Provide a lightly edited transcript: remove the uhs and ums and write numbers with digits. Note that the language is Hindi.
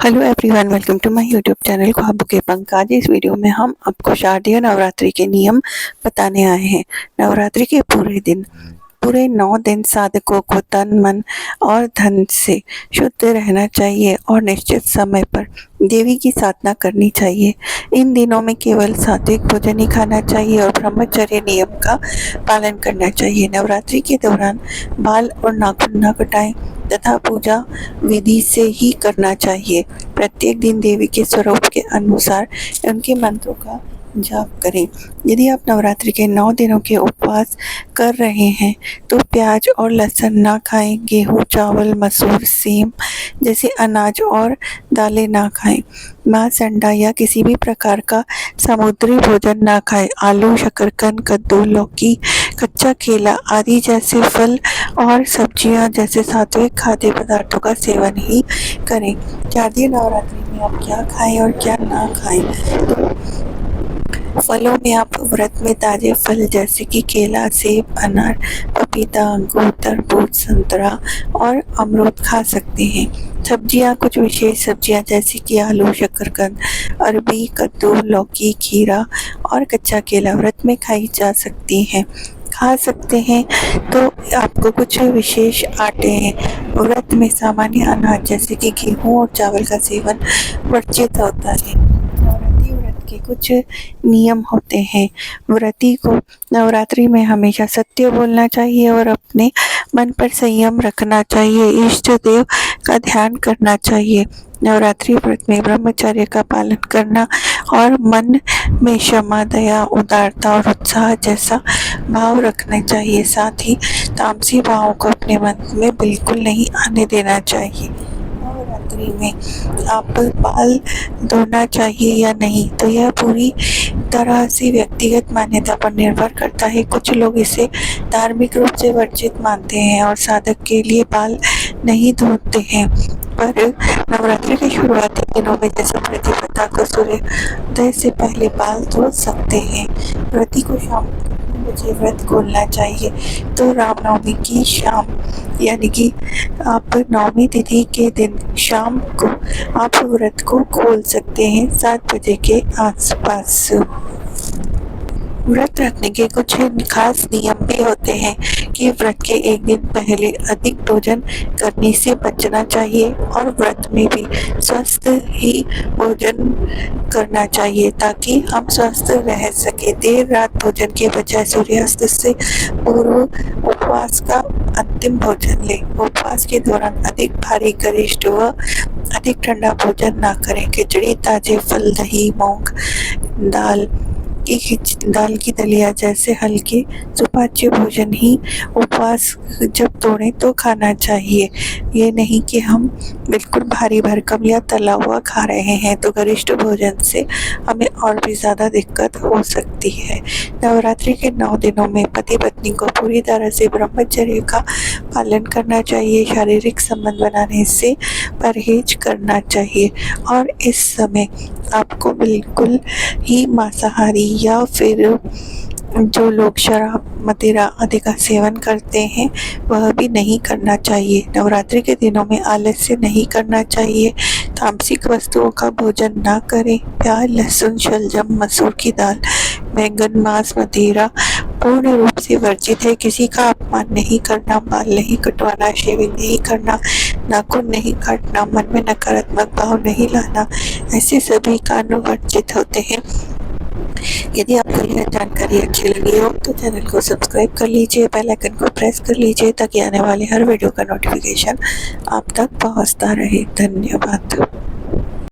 Hello everyone, welcome to my YouTube channel ख्वाबों के पंख। आज इस वीडियो में हम आपको शारदीय नवरात्रि के नियम बताने आए हैं। नवरात्रि के पूरे 9 दिन साधकों को तन, मन और धन से शुद्ध रहना चाहिए और निश्चित समय पर देवी की साधना करनी चाहिए। इन दिनों में केवल सात्विक भोजन ही खाना चाहिए और ब्रह्मचर्य नियम का पालन करना चाहिए। नवरात्रि के दौरान बाल और नाखून न कटाएं तथा पूजा विधि से ही करना चाहिए। प्रत्येक दिन देवी के स्वरूप के अनुसार उनके मंत्रों का जाप करें। यदि आप नवरात्रि के 9 दिनों के उपवास कर रहे हैं तो प्याज और लहसुन ना खाएं। गेहूं, चावल, मसूर, सेम जैसे अनाज और दालें ना खाएं। मांस, अंडा या किसी भी प्रकार का समुद्री भोजन ना खाएं। आलू, शकरकंद, कद्दू, लौकी, कच्चा केला आदि जैसे फल और सब्जियां जैसे सात्विक खाद्य पदार्थों का सेवन ही करें। शारदीय नवरात्रि में आप क्या खाएं और क्या ना खाएं, तो फलों में आप व्रत में ताजे फल जैसे कि केला, सेब, अनार, पपीता, अंगूर, तरबूज, संतरा और अमरूद खा सकते हैं। सब्जियां, कुछ विशेष सब्जियां जैसे कि आलू, शकरकंद, अरबी, कद्दू, लौकी, खीरा और कच्चा केला व्रत में खाई जा सकती हैं। खा सकते हैं तो आपको कुछ विशेष आटे हैं। व्रत में सामान्य अनाज जैसे कि गेहूं और चावल का सेवन वर्जित होता है। नवरात्रि व्रत के कुछ नियम होते हैं। व्रती को नवरात्रि में हमेशा सत्य बोलना चाहिए और अपने मन पर संयम रखना चाहिए। इष्ट देव का ध्यान करना चाहिए। नवरात्रि व्रत में ब्रह्मचर्य का पालन करना और मन में क्षमा, दया, उदारता और उत्साह जैसा भाव रखना चाहिए। साथ ही तामसी भावों को अपने मन में बिल्कुल नहीं आने देना चाहिए। नवरात्रि में आप बाल धोना चाहिए या नहीं, तो यह पूरी तरह से व्यक्तिगत मान्यता पर निर्भर करता है। कुछ लोग इसे धार्मिक रूप से वर्जित मानते हैं और साधक के लिए बाल नहीं धोते हैं, पर नवरात्रि के शुरुआती दिनों में जैसे प्रतिपदा को सूर्योदय से पहले बाल धो सकते हैं। व्रती को शाम 3 बजे व्रत खोलना चाहिए। तो रामनवमी की शाम यानी कि आप नवमी तिथि के दिन शाम को आप व्रत को खोल सकते हैं 7 बजे के आसपास। व्रत रखने के कुछ खास नियम भी होते हैं कि व्रत के एक दिन पहले अधिक भोजन करने से बचना चाहिए और व्रत में भी स्वस्थ ही भोजन करना चाहिए ताकि हम स्वस्थ रह सके। देर रात भोजन के बजाय सूर्यास्त से पूर्व उपवास का अंतिम भोजन लें। उपवास के दौरान अधिक भारी, गरिष्ठ व अधिक ठंडा भोजन ना करें। खिचड़ी, ताजे फल, दही, मूंग दाल की दलिया जैसे हल्के सुपाच्य भोजन ही उपवास जब तोड़ें तो खाना चाहिए। ये नहीं कि हम बिल्कुल भारी भरकम या तला हुआ खा रहे हैं, तो गरिष्ठ भोजन से हमें और भी ज़्यादा दिक्कत हो सकती है। नवरात्रि के 9 दिनों में पति पत्नी को पूरी तरह से ब्रह्मचर्य का पालन करना चाहिए। शारीरिक संबंध बनाने से परहेज करना चाहिए और इस समय आपको बिल्कुल ही मांसाहारी या फिर जो लोग शराब, मदिरा आदि का सेवन करते हैं वह भी नहीं करना चाहिए। नवरात्रि के दिनों में आलस्य नहीं करना चाहिए। तामसिक वस्तुओं का भोजन ना करें। प्याज, लहसुन, शलजम, मसूर की दाल, बैंगन, मांस, मदिरा पूर्ण रूप से वर्जित है। किसी का अपमान नहीं करना, बाल नहीं कटवाना, शेविंग नहीं करना, नाखून नहीं काटना, मन में नकारात्मक भाव नहीं लाना, ऐसे सभी कानून वर्जित होते हैं। यदि आपको यह जानकारी अच्छी लगी हो तो चैनल को सब्सक्राइब कर लीजिए, बेल आइकन को प्रेस कर लीजिए ताकि आने वाले हर वीडियो का नोटिफिकेशन आप तक पहुंचता रहे। धन्यवाद।